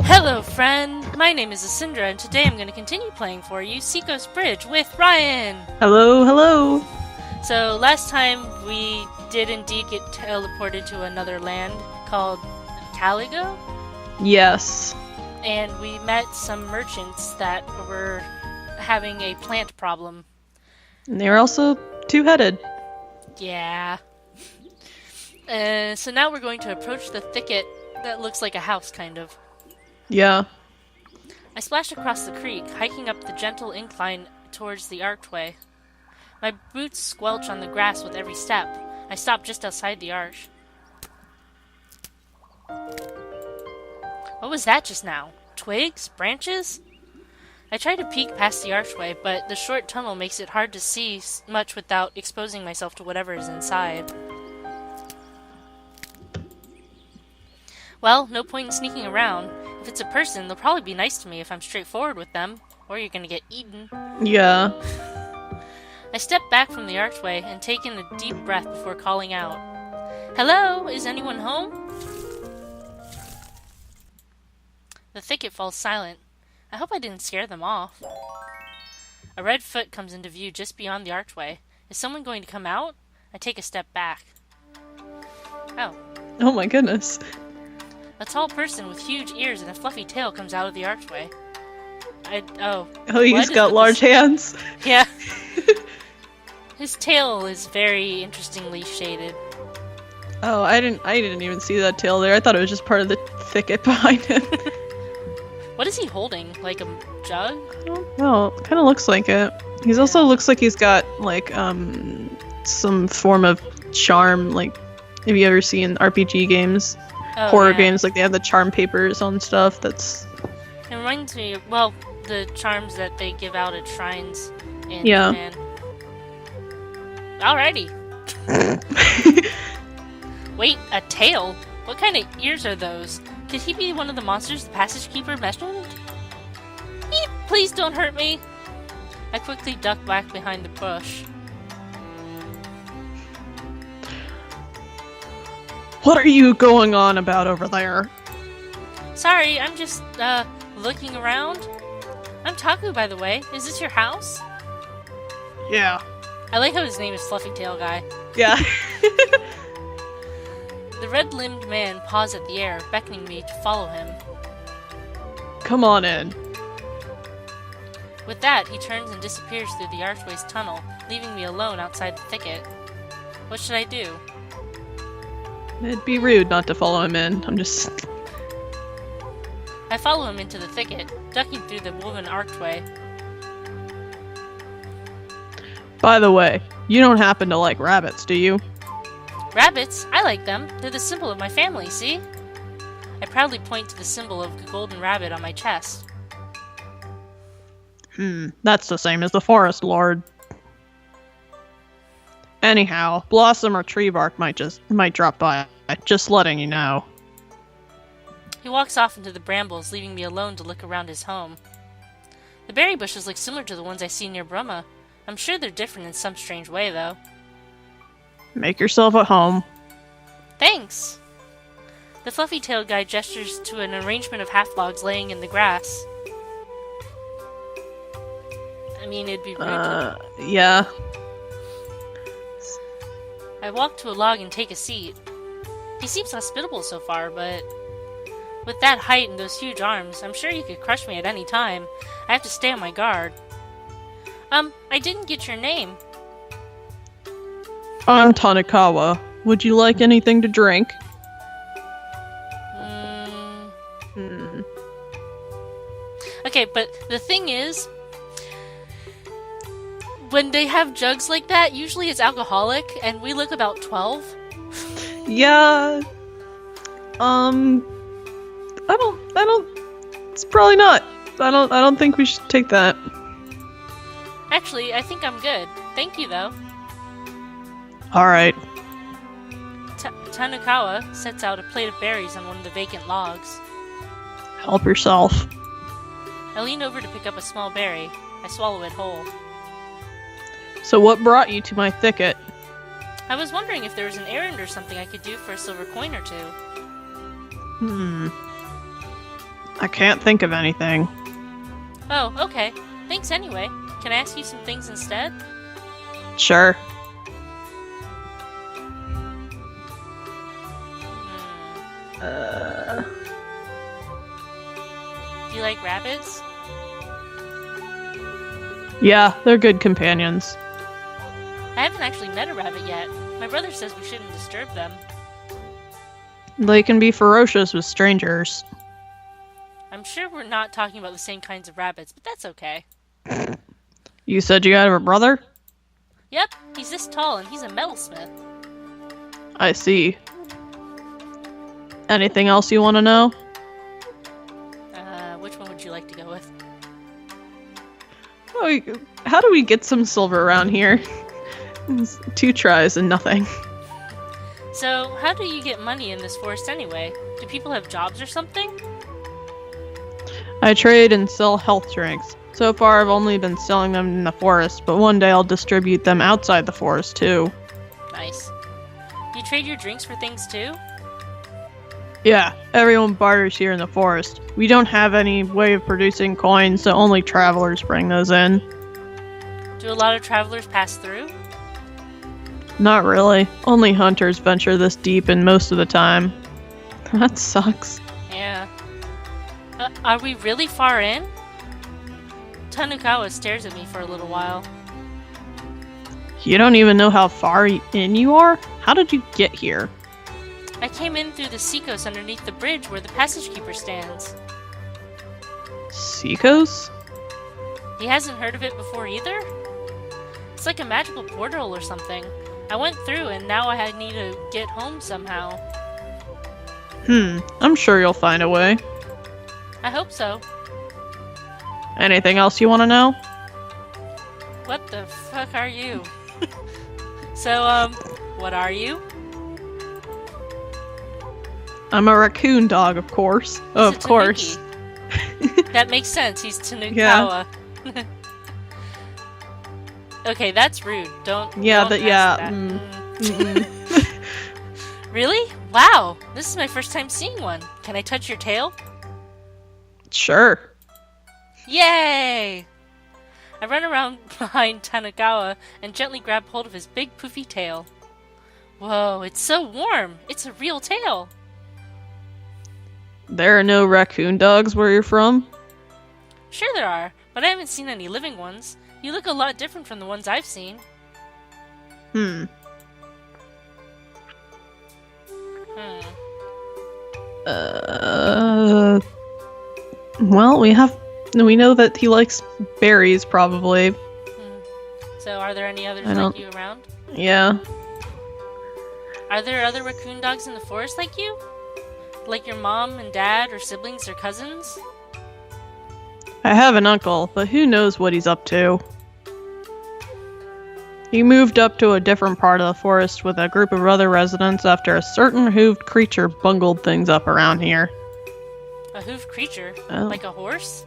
Hello, friend! My name is Asindra, and today I'm going to continue playing for you Ciikos Bridge with Ryan! Hello, hello! So, last time we did indeed get teleported to another land called Caligo, Yes. and we met some merchants that were having a plant problem. And they're also two-headed. Yeah. So now we're going to approach the thicket that looks like a house, kind of. Yeah. I splashed across the creek, hiking up the gentle incline towards the archway. My boots squelch on the grass with every step. I stop just outside the arch. What was that just now? Twigs? Branches? I try to peek past the archway, but the short tunnel makes it hard to see much without exposing myself to whatever is inside. Well, no point in sneaking around. If it's a person, they'll probably be nice to me if I'm straightforward with them, or you're gonna get eaten. Yeah. I step back from the archway and take in a deep breath before calling out. Hello? Is anyone home? The thicket falls silent. I hope I didn't scare them off. A red foot comes into view just beyond the archway. Is someone going to come out? I take a step back. Oh. Oh my goodness. A tall person with huge ears and a fluffy tail comes out of the archway. Oh, he's got large hands. Yeah. His tail is very interestingly shaded. Oh, I didn't even see that tail there. I thought it was just part of the thicket behind him. What is he holding? Like a jug? Well, kind of looks like it. He's also looks like he's got like some form of charm. Like, have you ever seen RPG games? Oh, horror yeah. games, like they have the charm papers on stuff. That's It reminds me of, well, the charms that they give out at shrines in Yeah. Japan. Alrighty. Wait, a tail? What kind of ears are those? Could he be one of the monsters the passage keeper mentioned? Eep, please don't hurt me! I quickly duck back behind the bush. What are you going on about over there? Sorry, I'm just, looking around. I'm Taku, by the way. Is this your house? Yeah. I like how his name is Fluffy Tail Guy. Yeah. The red-limbed man paws at the air, beckoning me to follow him. Come on in. With that, he turns and disappears through the archway's tunnel, leaving me alone outside the thicket. What should I do? It'd be rude not to follow him in. I follow him into the thicket, ducking through the woven archway. By the way, you don't happen to like rabbits, do you? Rabbits? I like them. They're the symbol of my family, see? I proudly point to the symbol of the golden rabbit on my chest. That's the same as the Forest Lord. Anyhow, Blossom or Tree Bark might drop by. Just letting you know. He walks off into the brambles, leaving me alone to look around his home. The berry bushes look similar to the ones I see near Brahma. I'm sure they're different in some strange way, though. Make yourself at home. Thanks! The fluffy-tailed guy gestures to an arrangement of half-logs laying in the grass. I mean, it'd be rude to... Yeah. I walk to a log and take a seat. He seems hospitable so far, but... with that height and those huge arms, I'm sure he could crush me at any time. I have to stay on my guard. I didn't get your name. I'm Tanikawa. Would you like anything to drink? Okay, but the thing is, when they have jugs like that, usually it's alcoholic, and we look about 12. Yeah. It's probably not. I don't think we should take that. Actually, I think I'm good. Thank you, though. Alright. Tanakawa sets out a plate of berries on one of the vacant logs. Help yourself. I lean over to pick up a small berry. I swallow it whole. So what brought you to my thicket? I was wondering if there was an errand or something I could do for a silver coin or two. I can't think of anything. Oh, okay. Thanks anyway. Can I ask you some things instead? Sure. Do you like rabbits? Yeah, they're good companions. I haven't actually met a rabbit yet. My brother says we shouldn't disturb them. They can be ferocious with strangers. I'm sure we're not talking about the same kinds of rabbits, but that's okay. You said you had a brother? Yep, he's this tall and he's a metalsmith. I see. Anything else you want to know? Which one would you like to go with? Oh, how do we get some silver around here? It's 2 tries and nothing. So, how do you get money in this forest anyway? Do people have jobs or something? I trade and sell health drinks. So far, I've only been selling them in the forest, but one day I'll distribute them outside the forest too. Nice. You trade your drinks for things too? Yeah, everyone barters here in the forest. We don't have any way of producing coins, so only travelers bring those in. Do a lot of travelers pass through? Not really. Only hunters venture this deep, and most of the time. That sucks. Yeah. Are we really far in? Tanukawa stares at me for a little while. You don't even know how far in you are? How did you get here? I came in through the Ciikos underneath the bridge where the passage keeper stands. Ciikos? He hasn't heard of it before either? It's like a magical portal or something. I went through and now I need to get home somehow. I'm sure you'll find a way. I hope so. Anything else you want to know? What the fuck are you? So, what are you? I'm a raccoon dog, of course. He's Of a course. tanuki. That makes sense. He's Tanukawa. Yeah. Okay, that's rude. Don't. Yeah, don't but ask yeah. that. Really? Wow. This is my first time seeing one. Can I touch your tail? Sure. Yay! I run around behind Tanukawa and gently grab hold of his big poofy tail. Whoa, it's so warm. It's a real tail. There are no raccoon dogs where you're from? Sure there are, but I haven't seen any living ones. You look a lot different from the ones I've seen. Well, we know that he likes berries, probably. So are there any others like you around? Yeah. Are there other raccoon dogs in the forest like you? Like your mom and dad or siblings or cousins? I have an uncle, but who knows what he's up to. He moved up to a different part of the forest with a group of other residents after a certain hooved creature bungled things up around here. A hooved creature? Oh. Like a horse?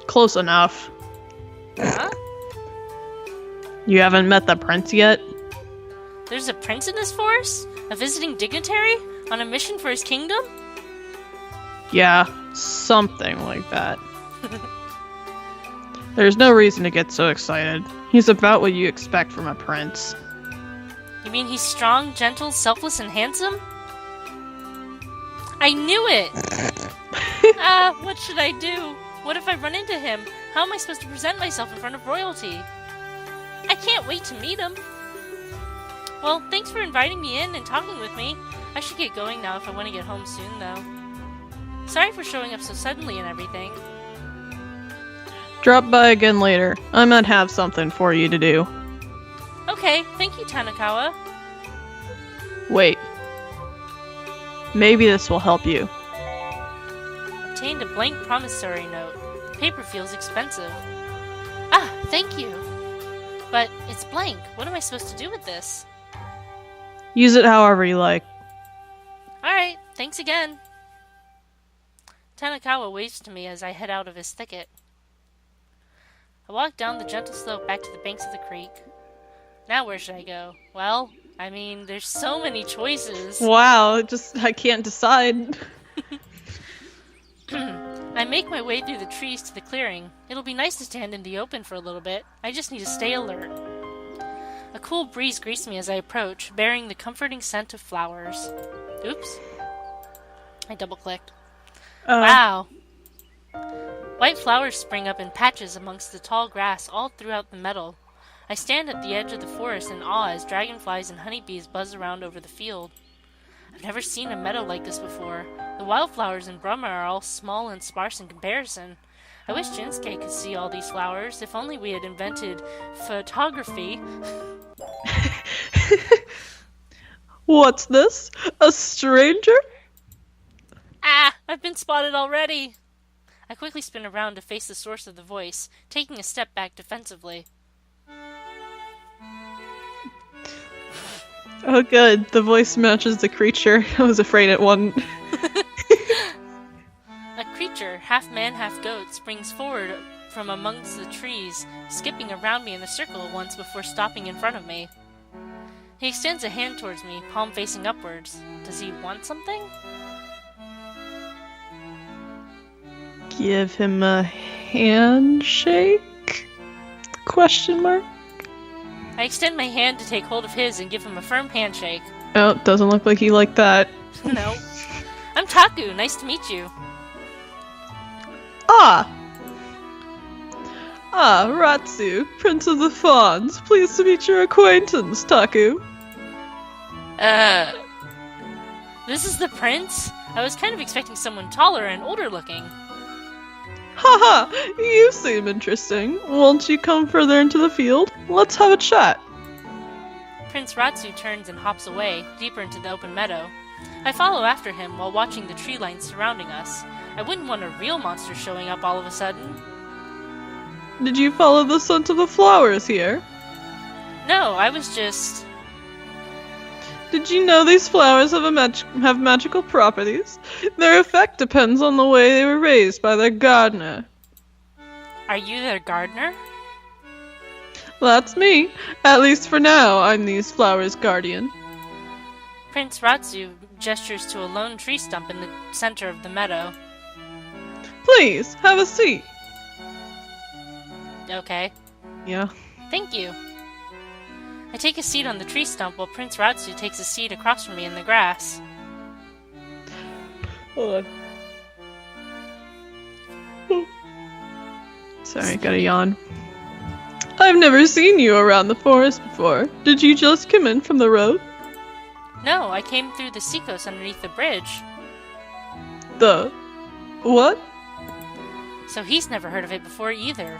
Close enough. Huh? You haven't met the prince yet? There's a prince in this forest? A visiting dignitary? On a mission for his kingdom? Yeah, something like that. There's no reason to get so excited. He's about what you expect from a prince. You mean he's strong, gentle, selfless, and handsome? I knew it! What should I do? What if I run into him? How am I supposed to present myself in front of royalty? I can't wait to meet him. Well, thanks for inviting me in and talking with me. I should get going now if I want to get home soon, though. Sorry for showing up so suddenly and everything. Drop by again later. I might have something for you to do. Okay, thank you, Tanukawa. Wait. Maybe this will help you. Obtained a blank promissory note. The paper feels expensive. Ah, thank you. But it's blank. What am I supposed to do with this? Use it however you like. Alright, thanks again. Tanukawa waves to me as I head out of his thicket. I walk down the gentle slope back to the banks of the creek. Now where should I go? Well, I mean, there's so many choices. Wow, I can't decide. I make my way through the trees to the clearing. It'll be nice to stand in the open for a little bit. I just need to stay alert. A cool breeze greets me as I approach, bearing the comforting scent of flowers. Oops. I double-clicked. Wow. White flowers spring up in patches amongst the tall grass all throughout the meadow. I stand at the edge of the forest in awe as dragonflies and honeybees buzz around over the field. I've never seen a meadow like this before. The wildflowers in Brumma are all small and sparse in comparison. I wish Jinsuke could see all these flowers, if only we had invented photography. What's this? A stranger? Ah! I've been spotted already! I quickly spin around to face the source of the voice, taking a step back defensively. Oh good, the voice matches the creature. I was afraid it wouldn't. A creature, half man, half goat, springs forward from amongst the trees, skipping around me in a circle once before stopping in front of me. He extends a hand towards me, palm facing upwards. Does he want something? Give him a handshake? Question mark? I extend my hand to take hold of his and give him a firm handshake. Oh, doesn't look like he liked that. No. I'm Taku, nice to meet you. Ah, Ratsu, Prince of the Fawns. Pleased to meet your acquaintance, Taku. This is the prince? I was kind of expecting someone taller and older looking. Haha, you seem interesting. Won't you come further into the field? Let's have a chat. Prince Ratsu turns and hops away, deeper into the open meadow. I follow after him while watching the tree lines surrounding us. I wouldn't want a real monster showing up all of a sudden. Did you follow the scent of the flowers here? No, I was just... Did you know these flowers have magical properties? Their effect depends on the way they were raised by their gardener. Are you their gardener? That's me. At least for now, I'm these flowers' guardian. Prince Ratsu gestures to a lone tree stump in the center of the meadow. Please, have a seat. Okay. Yeah. Thank you. I take a seat on the tree stump while Prince Ratsu takes a seat across from me in the grass. Hold on. Sorry, got a yawn. I've never seen you around the forest before. Did you just come in from the road? No, I came through the Ciikos underneath the bridge. The... what? So he's never heard of it before either.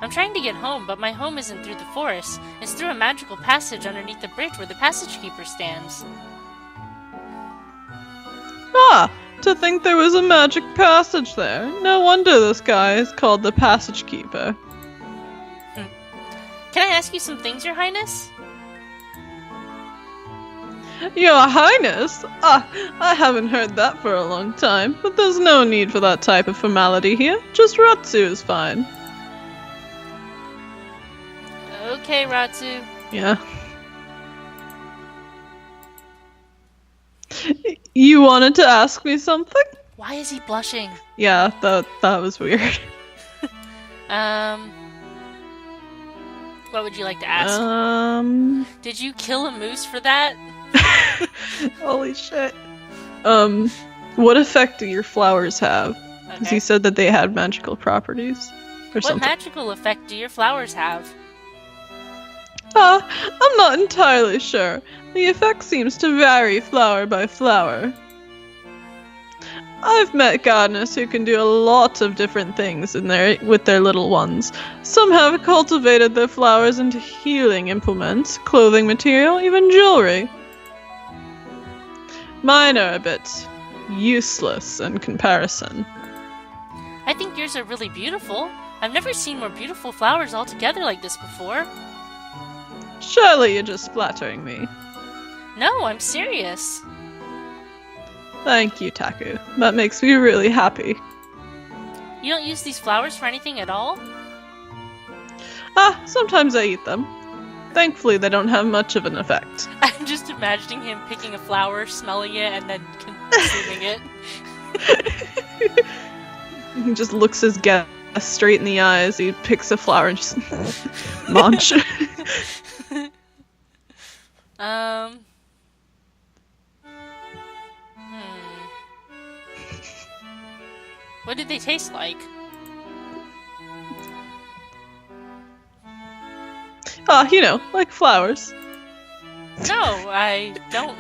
I'm trying to get home, but my home isn't through the forest. It's through a magical passage underneath the bridge where the passage keeper stands. Ah, to think there was a magic passage there. No wonder this guy is called the Passage Keeper. Can I ask you some things, Your Highness? Your Highness? I haven't heard that for a long time, but there's no need for that type of formality here. Just Ratsu is fine. Okay, Ratsu. Yeah. You wanted to ask me something? Why is he blushing? Yeah, that was weird. What would you like to ask? Did you kill a moose for that? Holy shit. What effect do your flowers have? Because Okay. he said that they had magical properties. Or What something. magical effect do your flowers have? I'm not entirely sure. The effect seems to vary flower by flower. I've met gardeners who can do a lot of different things with their little ones. Some have cultivated their flowers into healing implements, clothing material, even jewelry. Mine are a bit useless in comparison. I think yours are really beautiful. I've never seen more beautiful flowers all together like this before. Surely you're just flattering me. No, I'm serious. Thank you, Taku. That makes me really happy. You don't use these flowers for anything at all? Sometimes I eat them. Thankfully, they don't have much of an effect. I'm just imagining him picking a flower, smelling it, and then consuming it. He just looks his guest straight in the eyes. He picks a flower and just munch. What did they taste like? Like flowers. No, I don't.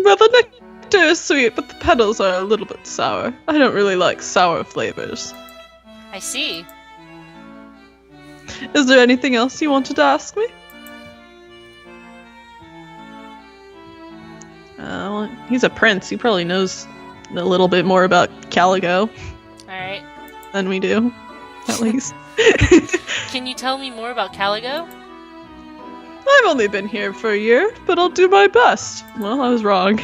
Well, the nectar is sweet, but the petals are a little bit sour. I don't really like sour flavors. I see. Is there anything else you wanted to ask me? Well, he's a prince. He probably knows a little bit more about Caligo. Alright. Than we do, at least. Can you tell me more about Caligo? I've only been here for a year, but I'll do my best. Well, I was wrong.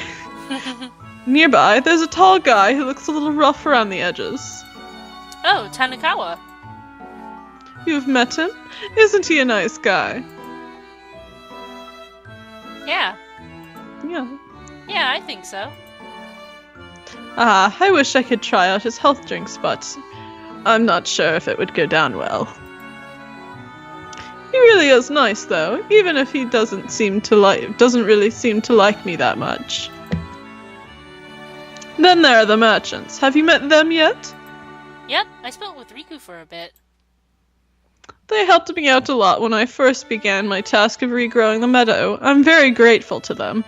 Nearby, there's a tall guy who looks a little rough around the edges. Oh, Tanakawa. You've met him? Isn't he a nice guy? Yeah. Yeah. Yeah, I think so. I wish I could try out his health drinks, but I'm not sure if it would go down well. He really is nice, though, even if he doesn't really seem to like me that much. Then there are the merchants. Have you met them yet? Yep, I spoke with Riku for a bit. They helped me out a lot when I first began my task of regrowing the meadow. I'm very grateful to them.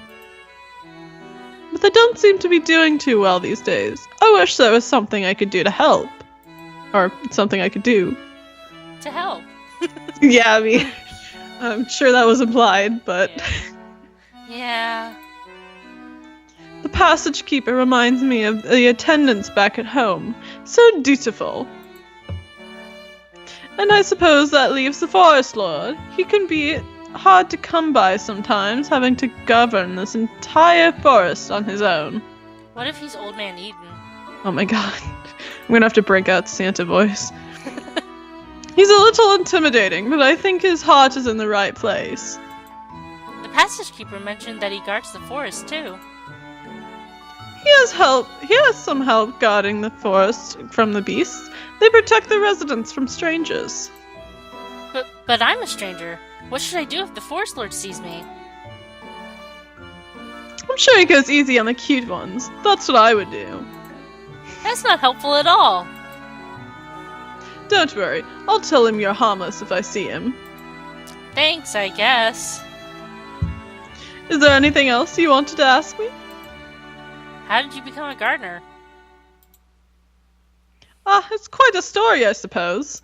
But they don't seem to be doing too well these days. I wish there was something I could do to help. Or something I could do. To help? Yeah, I mean, I'm sure that was implied, but... Yeah. The passage keeper reminds me of the attendants back at home. So dutiful. And I suppose that leaves the Forest Lord. He can be hard to come by sometimes, having to govern this entire forest on his own. What if he's Old Man Eden? Oh my god. I'm gonna have to break out Santa voice. He's a little intimidating, but I think his heart is in the right place. The passage keeper mentioned that he guards the forest, too. He has some help guarding the forest from the beasts. They protect the residents from strangers. But I'm a stranger. What should I do if the Forest Lord sees me? I'm sure he goes easy on the cute ones. That's what I would do. That's not helpful at all. Don't worry. I'll tell him you're harmless if I see him. Thanks, I guess. Is there anything else you wanted to ask me? How did you become a gardener? It's quite a story, I suppose.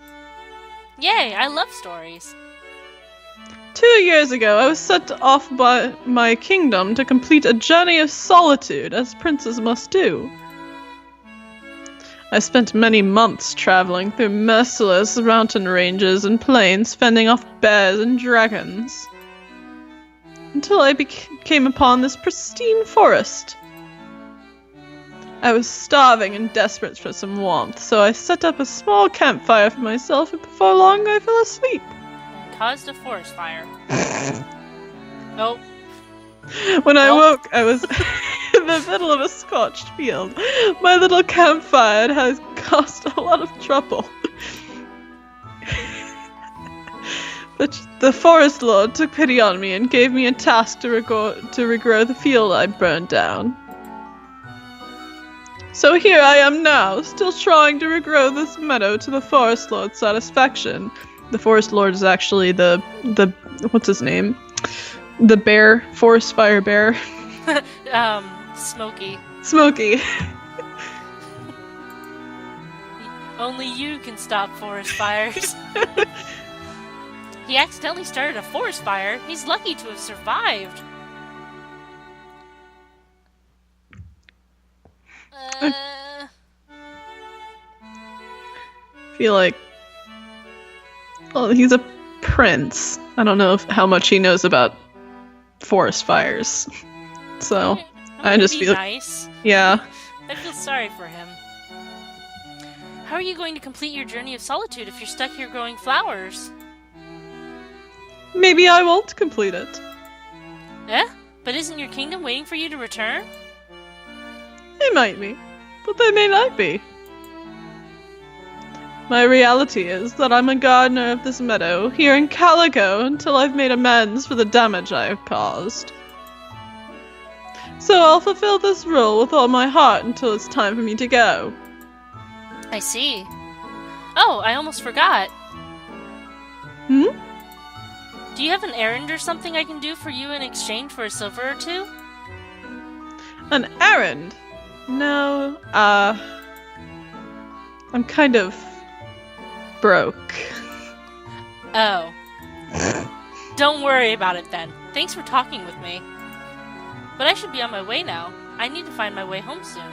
Yay, I love stories. 2 years ago, I was set off by my kingdom to complete a journey of solitude, as princes must do. I spent many months traveling through merciless mountain ranges and plains, fending off bears and dragons, until I came upon this pristine forest. I was starving and desperate for some warmth, so I set up a small campfire for myself, and before long I fell asleep. And caused a forest fire. Oh. When I woke, I was in the middle of a scorched field. My little campfire has caused a lot of trouble. But the Forest Lord took pity on me and gave me a task to regrow the field I burned down. So here I am now, still trying to regrow this meadow to the Forest Lord's satisfaction. The Forest Lord is actually the what's his name? The bear, forest fire bear. Smokey. Smokey. Only you can stop forest fires. He accidentally started a forest fire. He's lucky to have survived. I feel like... Well, he's a prince. I don't know how much he knows about forest fires. So, I just feel... nice. Yeah. I feel sorry for him. How are you going to complete your journey of solitude if you're stuck here growing flowers? Maybe I won't complete it. Eh? But isn't your kingdom waiting for you to return? It might be. but they may not be. My reality is that I'm a gardener of this meadow here in Calico until I've made amends for the damage I have caused. So I'll fulfill this role with all my heart until it's time for me to go. I see. Oh, I almost forgot. Hmm? Do you have an errand or something I can do for you in exchange for a silver or two? An errand? No, I'm kind of broke. Oh. Don't worry about it then. Thanks for talking with me. But I should be on my way now. I need to find my way home soon.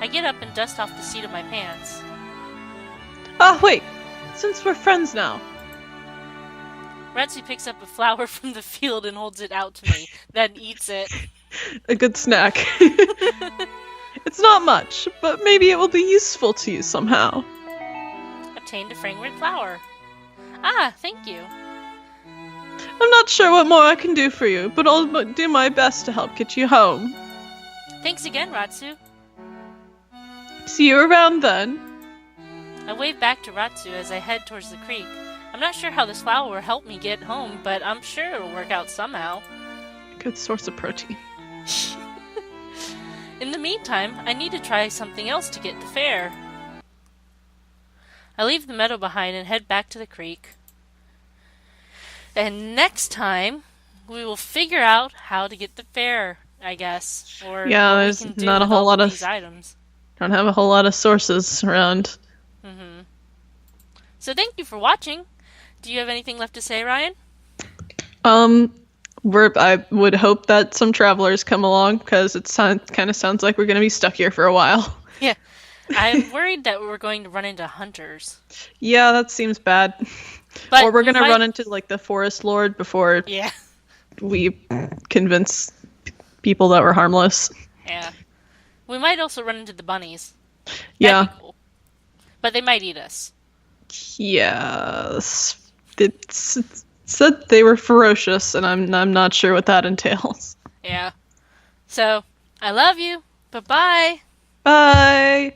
I get up and dust off the seat of my pants. Ah, wait! Since we're friends now. Ratsu picks up a flower from the field and holds it out to me, then eats it. A good snack. It's not much, but maybe it will be useful to you somehow. Obtained a fragrant flower. Ah, thank you. I'm not sure what more I can do for you, but I'll do my best to help get you home. Thanks again, Ratsu. See you around then. I wave back to Ratsu as I head towards the creek. I'm not sure how this flower will help me get home, but I'm sure it'll work out somehow. Good source of protein. In the meantime, I need to try something else to get to fair. I leave the meadow behind and head back to the creek. And next time, we will figure out how to get the fair, I guess. Or yeah, what there's we can do not a with whole all lot of these items. Don't have a whole lot of sources around. Mm-hmm. So thank you for watching. Do you have anything left to say, Ryan? I would hope that some travelers come along because it kind of sounds like we're going to be stuck here for a while. Yeah. I'm worried that we're going to run into hunters. Yeah, that seems bad. But or we're going to run into like the forest lord before we convince people that we're harmless. Yeah. We might also run into the bunnies. Yeah. That'd be cool. But they might eat us. Yes. It said they were ferocious, and I'm not sure what that entails. Yeah. So, I love you. Bye-bye. Bye.